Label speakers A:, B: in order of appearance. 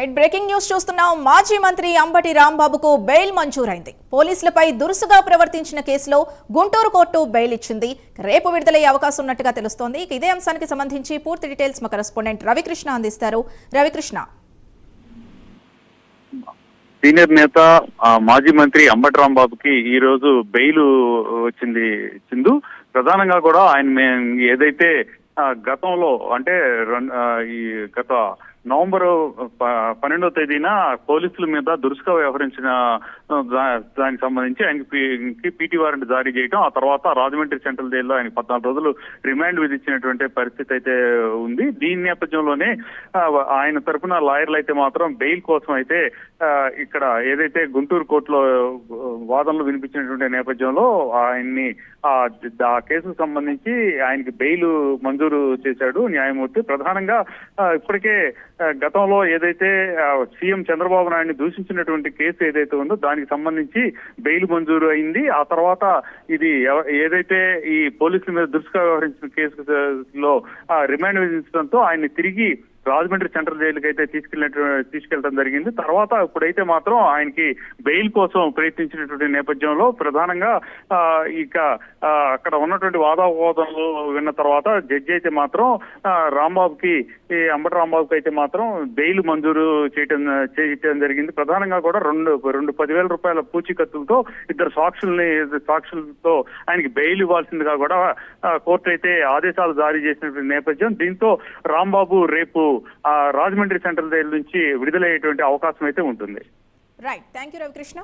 A: Right breaking news చూస్తున్నాం. మాజీ మంత్రి అంబటి రాంబాబుకు బెయిల్ మంజూరైంది. పోలీసులపై దురుసుగా ప్రవర్తించిన కేసులో గుంటూరు కోర్టు బెయిల్ ఇచ్చింది. రేపు విడుదలయ్యే అవకాశం ఉన్నట్టుగా తెలుస్తోంది. ఇదే అంశానికి సంబంధించి పూర్తి డీటెయిల్స్ మా కరెస్పాండెంట్ రవికృష్ణ అందిస్తారు. రవికృష్ణ,
B: సీనియర్ నేత మాజీ మంత్రి అంబటి రాంబాబుకి ఈ రోజు బెయిల్ వచ్చింది. చిందు ప్రధానంగా కూడా ఆయన ఏదైతే గతంలో అంటే ఈ గత నవంబర్ 12వ తేదీన పోలీసుల మీద దురుసుగా వ్యవహరించిన దానికి సంబంధించి ఆయనకి పీటీ వారెంట్ జారీ చేయడం, ఆ తర్వాత రాజమండ్రి సెంట్రల్ జైల్లో ఆయన 14 రోజులు రిమాండ్ విధించినటువంటి పరిస్థితి అయితే ఉంది. దీని నేపథ్యంలోనే ఆయన తరఫున లాయర్లు అయితే మాత్రం బెయిల్ కోసం అయితే ఇక్కడ ఏదైతే గుంటూరు కోర్టులో వాదనలు వినిపించినటువంటి నేపథ్యంలో ఆయన్ని ఆ కేసుకు సంబంధించి ఆయనకి బెయిల్ మంజూరు చేశాడు న్యాయమూర్తి. ప్రధానంగా ఇప్పటికే గతంలో ఏదైతే సీఎం చంద్రబాబు నాయుడిని దూషించినటువంటి కేసు ఏదైతే ఉందో దానికి సంబంధించి బెయిల్ మంజూరు అయింది. ఆ తర్వాత ఇది ఏదైతే ఈ పోలీసుల మీద దురుసుగా వ్యవహరించిన కేసులో రిమాండ్ విధించడంతో ఆయన్ని తిరిగి రాజమండ్రి సెంట్రల్ జైలుకి అయితే తీసుకెళ్లడం జరిగింది. తర్వాత ఇప్పుడైతే మాత్రం ఆయనకి బెయిల్ కోసం ప్రయత్నించినటువంటి నేపథ్యంలో ప్రధానంగా ఇక అక్కడ ఉన్నటువంటి వాదోపవాదనలు విన్న తర్వాత జడ్జి అయితే మాత్రం అంబటి రాంబాబుకి అయితే మాత్రం బెయిల్ మంజూరు చేయటం జరిగింది. ప్రధానంగా కూడా రెండు 10,000 రూపాయల పూచీకత్తులతో ఇద్దరు సాక్షులతో ఆయనకి బెయిల్ ఇవ్వాల్సిందిగా కూడా కోర్టు అయితే ఆదేశాలు జారీ చేసినటువంటి నేపథ్యం. దీంతో రాంబాబు రేపు రాజమండ్రి సెంట్రల్ జైలు నుంచి విడుదలయ్యేటువంటి అవకాశం అయితే ఉంటుంది.
A: Right, thank you Ravikrishna.